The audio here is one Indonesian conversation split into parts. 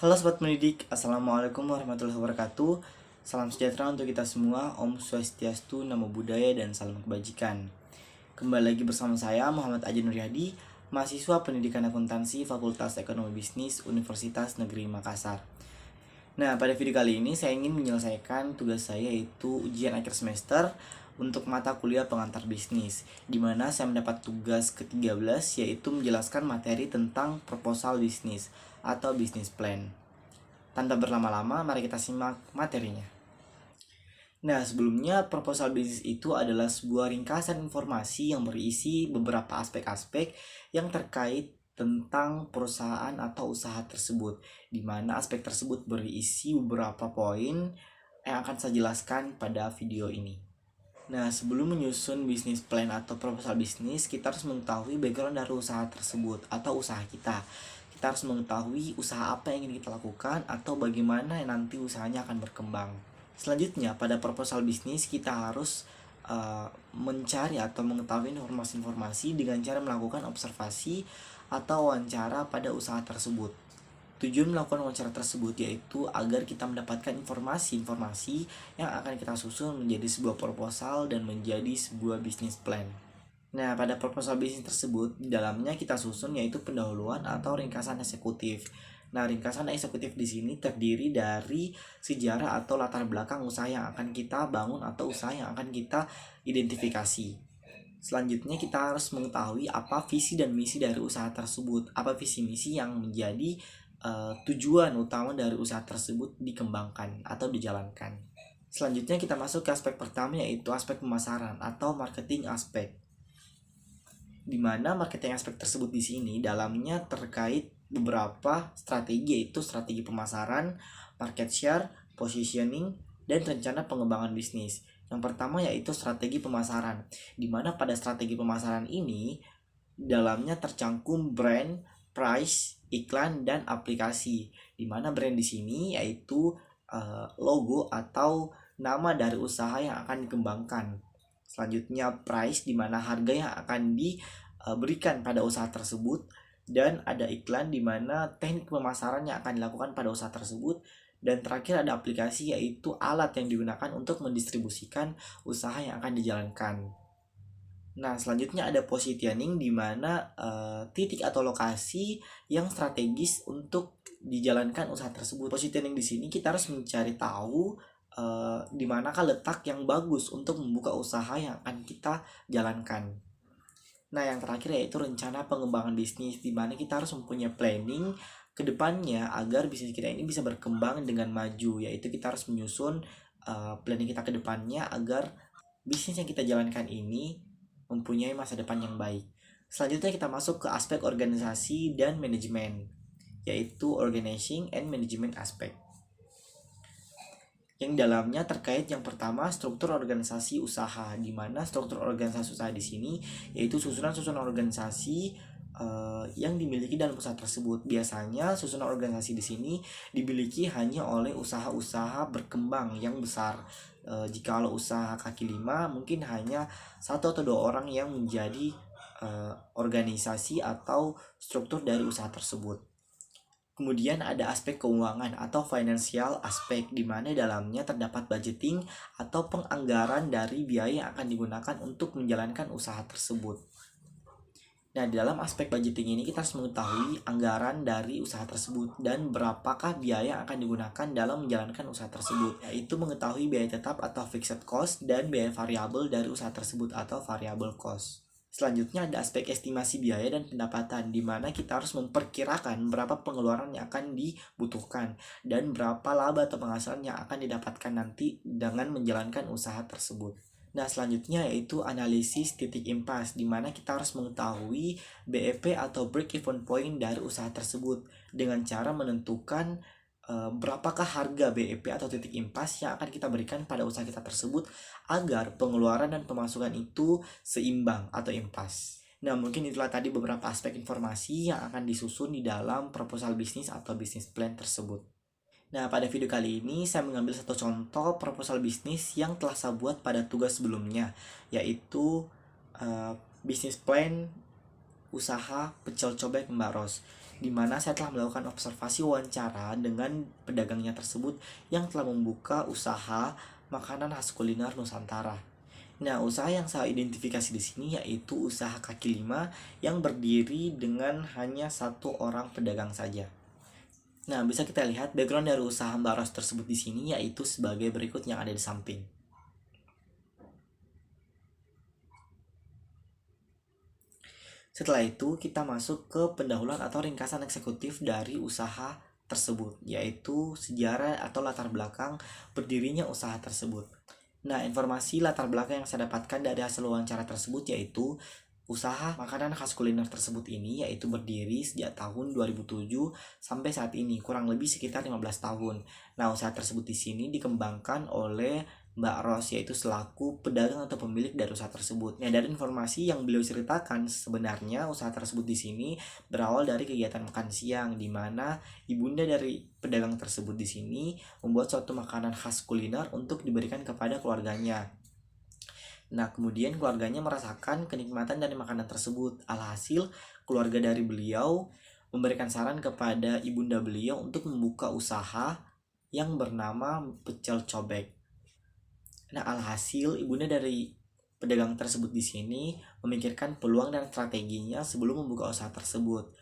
Halo Sobat Pendidik, Assalamualaikum warahmatullahi wabarakatuh. Salam sejahtera untuk kita semua, Om Swastiastu, Namo Buddhaya, dan salam kebajikan. Kembali lagi bersama saya, Muhammad Aji Nuryadi, mahasiswa Pendidikan Akuntansi Fakultas Ekonomi Bisnis Universitas Negeri Makassar. Nah, pada video kali ini saya ingin menyelesaikan tugas saya, yaitu ujian akhir semester untuk mata kuliah pengantar bisnis, di mana saya mendapat tugas ke-13, yaitu menjelaskan materi tentang proposal bisnis atau business plan. Tanpa berlama-lama, mari kita simak materinya. Nah, sebelumnya proposal bisnis itu adalah sebuah ringkasan informasi yang berisi beberapa aspek-aspek yang terkait tentang perusahaan atau usaha tersebut, di mana aspek tersebut berisi beberapa poin yang akan saya jelaskan pada video ini. Nah, sebelum menyusun bisnis plan atau proposal bisnis, kita harus mengetahui background dari usaha tersebut atau usaha kita. Kita harus mengetahui usaha apa yang ingin kita lakukan atau bagaimana nanti usahanya akan berkembang. Selanjutnya, pada proposal bisnis kita harus mencari atau mengetahui informasi-informasi dengan cara melakukan observasi atau wawancara pada usaha tersebut. Tujuan melakukan wawancara tersebut yaitu agar kita mendapatkan informasi-informasi yang akan kita susun menjadi sebuah proposal dan menjadi sebuah business plan. Nah, pada proposal bisnis tersebut, di dalamnya kita susun yaitu pendahuluan atau ringkasan eksekutif. Nah, ringkasan eksekutif di sini terdiri dari sejarah atau latar belakang usaha yang akan kita bangun atau usaha yang akan kita identifikasi. Selanjutnya kita harus mengetahui apa visi dan misi dari usaha tersebut, apa visi misi yang menjadi tujuan utama dari usaha tersebut dikembangkan atau dijalankan. Selanjutnya kita masuk ke aspek pertama, yaitu aspek pemasaran atau marketing aspek. Di mana marketing aspek tersebut di sini dalamnya terkait beberapa strategi, yaitu strategi pemasaran, market share, positioning, dan rencana pengembangan bisnis. Yang pertama yaitu strategi pemasaran, di mana pada strategi pemasaran ini dalamnya tercangkum brand, price, iklan, dan aplikasi. Di mana brand di sini yaitu logo atau nama dari usaha yang akan dikembangkan. Selanjutnya price, di mana harga yang akan diberikan pada usaha tersebut, dan ada iklan di mana teknik pemasaran yang akan dilakukan pada usaha tersebut, dan terakhir ada aplikasi yaitu alat yang digunakan untuk mendistribusikan usaha yang akan dijalankan. Nah, selanjutnya ada positioning, di mana titik atau lokasi yang strategis untuk dijalankan usaha tersebut. Positioning di sini kita harus mencari tahu di manakah letak yang bagus untuk membuka usaha yang akan kita jalankan. Nah, yang terakhir yaitu rencana pengembangan bisnis, di mana kita harus mempunyai planning ke depannya agar bisnis kita ini bisa berkembang dengan maju, yaitu kita harus menyusun planning kita ke depannya agar bisnis yang kita jalankan ini mempunyai masa depan yang baik. Selanjutnya kita masuk ke aspek organisasi dan manajemen, yaitu organizing and management aspect, yang dalamnya terkait yang pertama struktur organisasi usaha, di mana struktur organisasi usaha di sini yaitu susunan-susunan organisasi yang dimiliki dalam usaha tersebut. Biasanya susunan organisasi di sini dimiliki hanya oleh usaha-usaha berkembang yang besar. Jikalau usaha kaki lima mungkin hanya 1 atau 2 orang yang menjadi organisasi atau struktur dari usaha tersebut. Kemudian ada aspek keuangan atau financial aspek, di mana dalamnya terdapat budgeting atau penganggaran dari biaya yang akan digunakan untuk menjalankan usaha tersebut. Nah, di dalam aspek budgeting ini kita harus mengetahui anggaran dari usaha tersebut dan berapakah biaya yang akan digunakan dalam menjalankan usaha tersebut, yaitu mengetahui biaya tetap atau fixed cost dan biaya variabel dari usaha tersebut atau variable cost. Selanjutnya ada aspek estimasi biaya dan pendapatan, di mana kita harus memperkirakan berapa pengeluaran yang akan dibutuhkan dan berapa laba atau penghasilan yang akan didapatkan nanti dengan menjalankan usaha tersebut. Nah, selanjutnya yaitu analisis titik impas, di mana kita harus mengetahui BEP atau break even point dari usaha tersebut dengan cara menentukan berapakah harga BEP atau titik impas yang akan kita berikan pada usaha kita tersebut agar pengeluaran dan pemasukan itu seimbang atau impas. Nah, mungkin itulah tadi beberapa aspek informasi yang akan disusun di dalam proposal bisnis atau business plan tersebut. Nah, pada video kali ini saya mengambil satu contoh proposal bisnis yang telah saya buat pada tugas sebelumnya, yaitu bisnis plan usaha pecel cobek Mbak Ros. di mana saya telah melakukan observasi wawancara dengan pedagangnya tersebut yang telah membuka usaha makanan khas kuliner Nusantara. Nah, usaha yang saya identifikasi di sini yaitu usaha kaki lima yang berdiri dengan hanya satu orang pedagang saja. Nah, bisa kita lihat background dari usaha Mbak Ros tersebut di sini yaitu sebagai berikut yang ada di samping. Setelah itu, kita masuk ke pendahuluan atau ringkasan eksekutif dari usaha tersebut, yaitu sejarah atau latar belakang berdirinya usaha tersebut. Nah, informasi latar belakang yang saya dapatkan dari hasil wawancara tersebut yaitu usaha makanan khas kuliner tersebut ini yaitu berdiri sejak tahun 2007 sampai saat ini, kurang lebih sekitar 15 tahun. Nah, usaha tersebut di sini dikembangkan oleh Mbak Ros, yaitu selaku pedagang atau pemilik dari usaha tersebut. Nah, dari informasi yang beliau ceritakan, sebenarnya usaha tersebut di sini berawal dari kegiatan makan siang, di mana ibunda dari pedagang tersebut di sini membuat suatu makanan khas kuliner untuk diberikan kepada keluarganya. Nah, kemudian keluarganya merasakan kenikmatan dari makanan tersebut. Alhasil, keluarga dari beliau memberikan saran kepada ibunda beliau untuk membuka usaha yang bernama Pecel Cobek. Nah, alhasil ibunda dari pedagang tersebut di sini memikirkan peluang dan strateginya sebelum membuka usaha tersebut.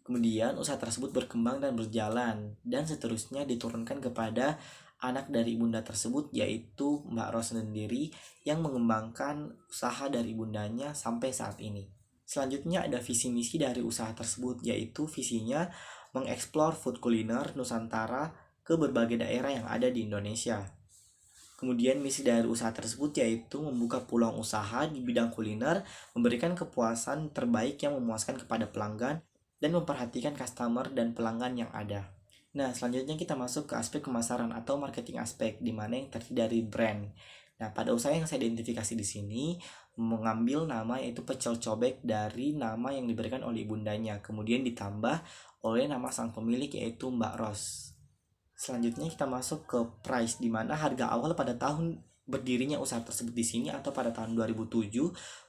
Kemudian usaha tersebut berkembang dan berjalan dan seterusnya diturunkan kepada anak dari ibunda tersebut yaitu Mbak Ros sendiri yang mengembangkan usaha dari ibundanya sampai saat ini. Selanjutnya ada visi misi dari usaha tersebut yaitu visinya mengeksplor food kuliner Nusantara ke berbagai daerah yang ada di Indonesia. Kemudian misi dari usaha tersebut yaitu membuka peluang usaha di bidang kuliner, memberikan kepuasan terbaik yang memuaskan kepada pelanggan, dan memperhatikan customer dan pelanggan yang ada. Nah, selanjutnya kita masuk ke aspek pemasaran atau marketing aspek, di mana yang terdiri dari brand. Nah, pada usaha yang saya identifikasi di sini, mengambil nama yaitu Pecel Cobek dari nama yang diberikan oleh ibundanya, kemudian ditambah oleh nama sang pemilik yaitu Mbak Ros. Selanjutnya kita masuk ke price, di mana harga awal pada tahun berdirinya usaha tersebut di sini atau pada tahun 2007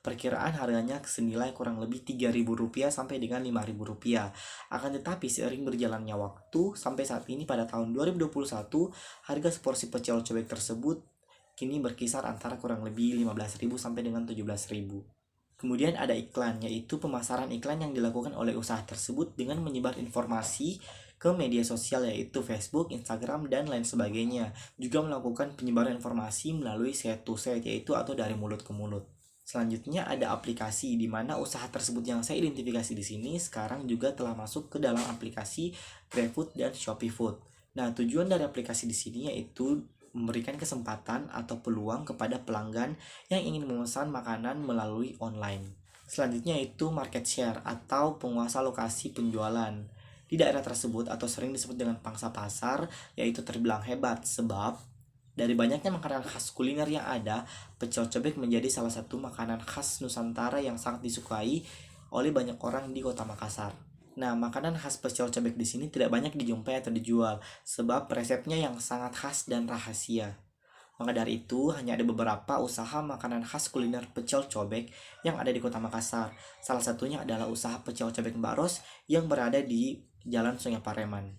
perkiraan harganya senilai kurang lebih Rp3.000 sampai dengan Rp5.000. Akan tetapi seiring berjalannya waktu sampai saat ini pada tahun 2021 harga seporsi pecel cobek tersebut kini berkisar antara kurang lebih 15.000 sampai dengan 17.000. Kemudian ada iklan, yaitu pemasaran iklan yang dilakukan oleh usaha tersebut dengan menyebar informasi ke media sosial yaitu Facebook, Instagram, dan lain sebagainya. Juga melakukan penyebaran informasi melalui set to set yaitu atau dari mulut ke mulut. Selanjutnya ada aplikasi, di mana usaha tersebut yang saya identifikasi di sini sekarang juga telah masuk ke dalam aplikasi GrabFood dan ShopeeFood. Nah, tujuan dari aplikasi di sini yaitu memberikan kesempatan atau peluang kepada pelanggan yang ingin memesan makanan melalui online. Selanjutnya itu market share atau penguasa lokasi penjualan. Di daerah tersebut atau sering disebut dengan pangsa pasar, yaitu terbilang hebat sebab dari banyaknya makanan khas kuliner yang ada, pecel cobek menjadi salah satu makanan khas Nusantara yang sangat disukai oleh banyak orang di Kota Makassar. Nah, makanan khas pecel cobek di sini tidak banyak dijumpai atau dijual sebab resepnya yang sangat khas dan rahasia. Maka dari itu, hanya ada beberapa usaha makanan khas kuliner pecel cobek yang ada di Kota Makassar. Salah satunya adalah usaha pecel cobek Mbak Ros yang berada di Jalan Sungai Pareman.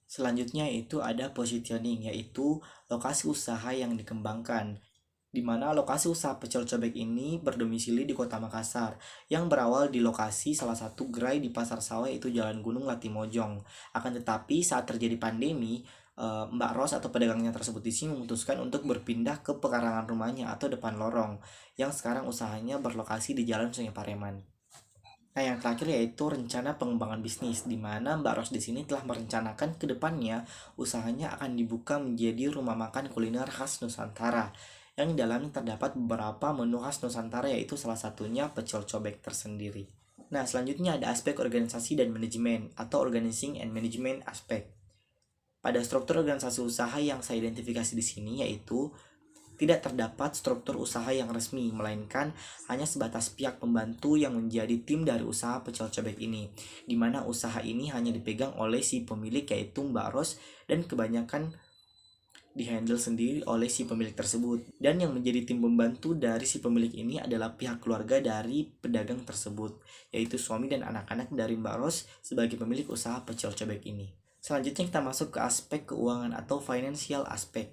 Selanjutnya itu ada positioning, yaitu lokasi usaha yang dikembangkan, di mana lokasi usaha pecel cobek ini berdomisili di Kota Makassar, yang berawal di lokasi salah satu gerai di Pasar Sawah yaitu Jalan Gunung Latimojong. Akan tetapi saat terjadi pandemi, Mbak Ros atau pedagangnya tersebut di sini memutuskan untuk berpindah ke pekarangan rumahnya atau depan lorong, yang sekarang usahanya berlokasi di Jalan Sungai Pareman. Nah, yang terakhir yaitu rencana pengembangan bisnis, di mana Mbak Ros di sini telah merencanakan ke depannya usahanya akan dibuka menjadi rumah makan kuliner khas Nusantara, yang di dalamnya terdapat beberapa menu khas Nusantara yaitu salah satunya pecel cobek tersendiri. Nah, selanjutnya ada aspek organisasi dan manajemen atau organizing and management aspek. Pada struktur organisasi usaha yang saya identifikasi di sini yaitu tidak terdapat struktur usaha yang resmi, melainkan hanya sebatas pihak pembantu yang menjadi tim dari usaha pecel cobek ini, di mana usaha ini hanya dipegang oleh si pemilik yaitu Mbak Ros, dan kebanyakan dihandle sendiri oleh si pemilik tersebut. Dan yang menjadi tim pembantu dari si pemilik ini adalah pihak keluarga dari pedagang tersebut, yaitu suami dan anak-anak dari Mbak Ros sebagai pemilik usaha pecel cobek ini. Selanjutnya kita masuk ke aspek keuangan atau financial aspek.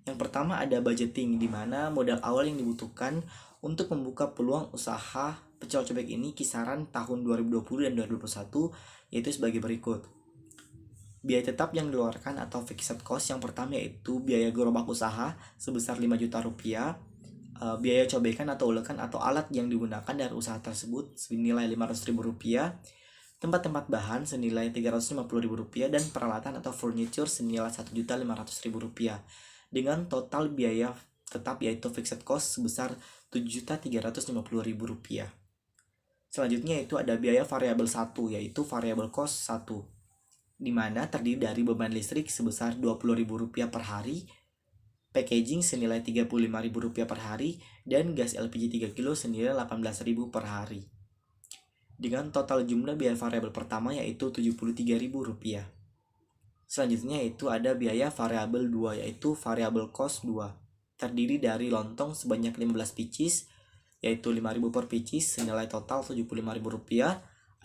Yang pertama ada budgeting, di mana modal awal yang dibutuhkan untuk membuka peluang usaha pecel cobek ini kisaran tahun 2020 dan 2021, yaitu sebagai berikut. Biaya tetap yang dikeluarkan atau fixed cost yang pertama yaitu biaya gerobak usaha sebesar 5 juta rupiah, biaya cobekan atau ulekan atau alat yang digunakan dari usaha tersebut senilai 500 ribu rupiah, tempat-tempat bahan senilai 350 ribu rupiah, dan peralatan atau furniture senilai 1.500.000 rupiah, dengan total biaya tetap yaitu fixed cost sebesar 7.350.000 rupiah. Selanjutnya itu ada biaya variabel 1 yaitu variable cost 1, di mana terdiri dari beban listrik sebesar Rp20.000 per hari, packaging senilai Rp35.000 per hari, dan gas LPG 3 kg senilai Rp18.000 per hari. Dengan total jumlah biaya variabel pertama yaitu Rp73.000. Selanjutnya itu ada biaya variabel 2 yaitu variable cost 2, terdiri dari lontong sebanyak 15 pieces yaitu Rp5.000 per pieces senilai total Rp75.000,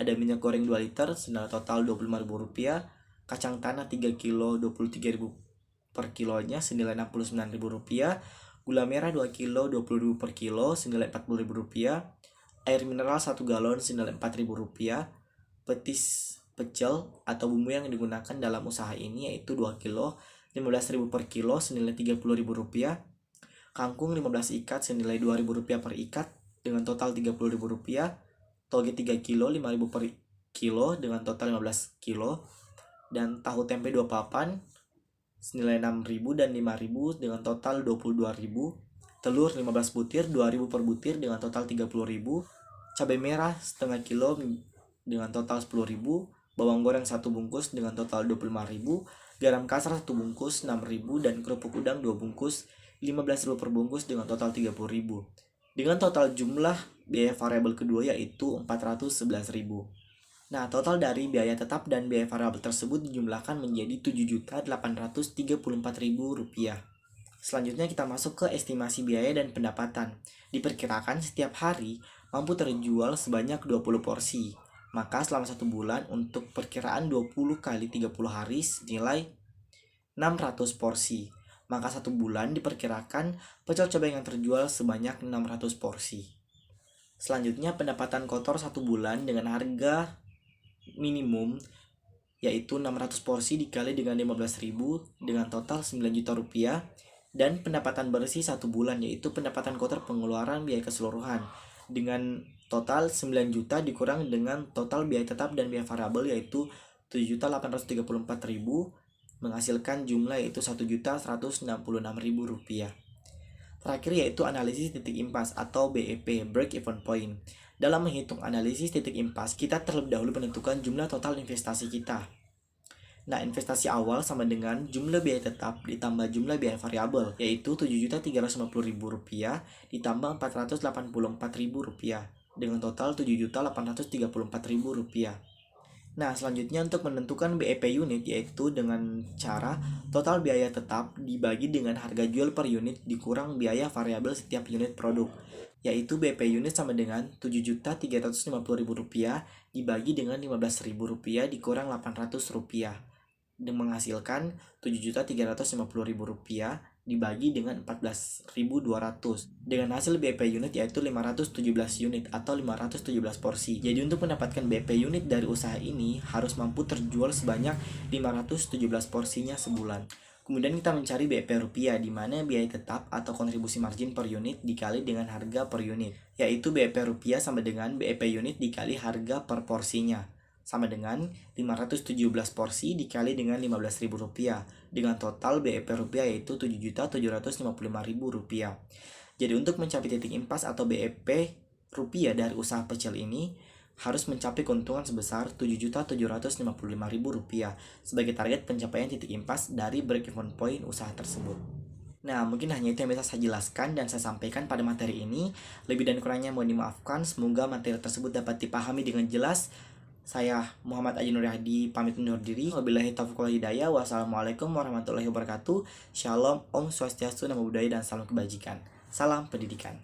ada minyak goreng 2 liter senilai total Rp25.000, kacang tanah 3 kilo Rp23.000 per kilonya senilai Rp69.000, gula merah 2 kilo Rp20.000 per kilo senilai Rp40.000, air mineral 1 galon senilai Rp4.000, petis pecel atau bumbu yang digunakan dalam usaha ini yaitu 2 kilo Rp15.000 per kilo senilai Rp30.000, kangkung 15 ikat senilai Rp2.000 per ikat dengan total Rp30.000, toge 3 kilo Rp5.000 per kilo dengan total 15 kilo, dan tahu tempe 2 papan senilai Rp6.000 dan Rp5.000 dengan total Rp22.000, telur 15 butir Rp2.000 per butir dengan total Rp30.000, cabai merah setengah kilo dengan total Rp10.000, bawang goreng 1 bungkus dengan total Rp25.000, garam kasar 1 bungkus Rp6.000, dan kerupuk udang 2 bungkus Rp15.000 per bungkus dengan total Rp30.000. Dengan total jumlah biaya variabel kedua yaitu Rp411.000. Nah, total dari biaya tetap dan biaya variabel tersebut dijumlahkan menjadi Rp7.834.000. Selanjutnya kita masuk ke estimasi biaya dan pendapatan. Diperkirakan setiap hari mampu terjual sebanyak 20 porsi. Maka selama 1 bulan untuk perkiraan 20 kali 30 hari senilai 600 porsi. Maka 1 bulan diperkirakan pecel cobek yang terjual sebanyak 600 porsi. Selanjutnya pendapatan kotor 1 bulan dengan harga minimum yaitu 600 porsi dikali dengan 15.000 dengan total 9 juta rupiah, dan pendapatan bersih 1 bulan yaitu pendapatan kotor pengeluaran biaya keseluruhan dengan total 9 juta dikurang dengan total biaya tetap dan biaya variabel yaitu 7.834.000 menghasilkan jumlah yaitu Rp1.166.000. Terakhir yaitu analisis titik impas atau BEP, break even point. Dalam menghitung analisis titik impas, kita terlebih dahulu menentukan jumlah total investasi kita. Nah, investasi awal sama dengan jumlah biaya tetap ditambah jumlah biaya variabel, yaitu Rp7.350.000 ditambah Rp484.000 dengan total Rp7.834.000. Nah, selanjutnya untuk menentukan BEP unit yaitu dengan cara total biaya tetap dibagi dengan harga jual per unit dikurang biaya variabel setiap unit produk, yaitu BEP unit sama dengan Rp7.350.000 dibagi dengan Rp15.000 dikurang Rp800 dan menghasilkan Rp7.350.000 dibagi dengan 14.200 dengan hasil BEP unit yaitu 517 unit atau 517 porsi. Jadi untuk mendapatkan BEP unit dari usaha ini harus mampu terjual sebanyak 517 porsinya sebulan. Kemudian kita mencari BEP rupiah, di mana biaya tetap atau kontribusi margin per unit dikali dengan harga per unit, yaitu BEP rupiah sama dengan BEP unit dikali harga per porsinya, sama dengan 517 porsi dikali dengan Rp15.000 dengan total BEP rupiah yaitu Rp7.755.000. Jadi untuk mencapai titik impas atau BEP rupiah dari usaha pecel ini harus mencapai keuntungan sebesar Rp7.755.000 sebagai target pencapaian titik impas dari break even point usaha tersebut. Nah, mungkin hanya itu yang bisa saya jelaskan dan saya sampaikan pada materi ini. Lebih dan kurangnya mohon dimaafkan. Semoga materi tersebut dapat dipahami dengan jelas. Saya Muhammad Aji Nuryadi pamit undur diri. Wabillahi taufiq wal hidayah. Wassalamualaikum warahmatullahi wabarakatuh. Shalom, Om Swastiastu, Namo Buddhaya, dan salam kebajikan. Salam pendidikan.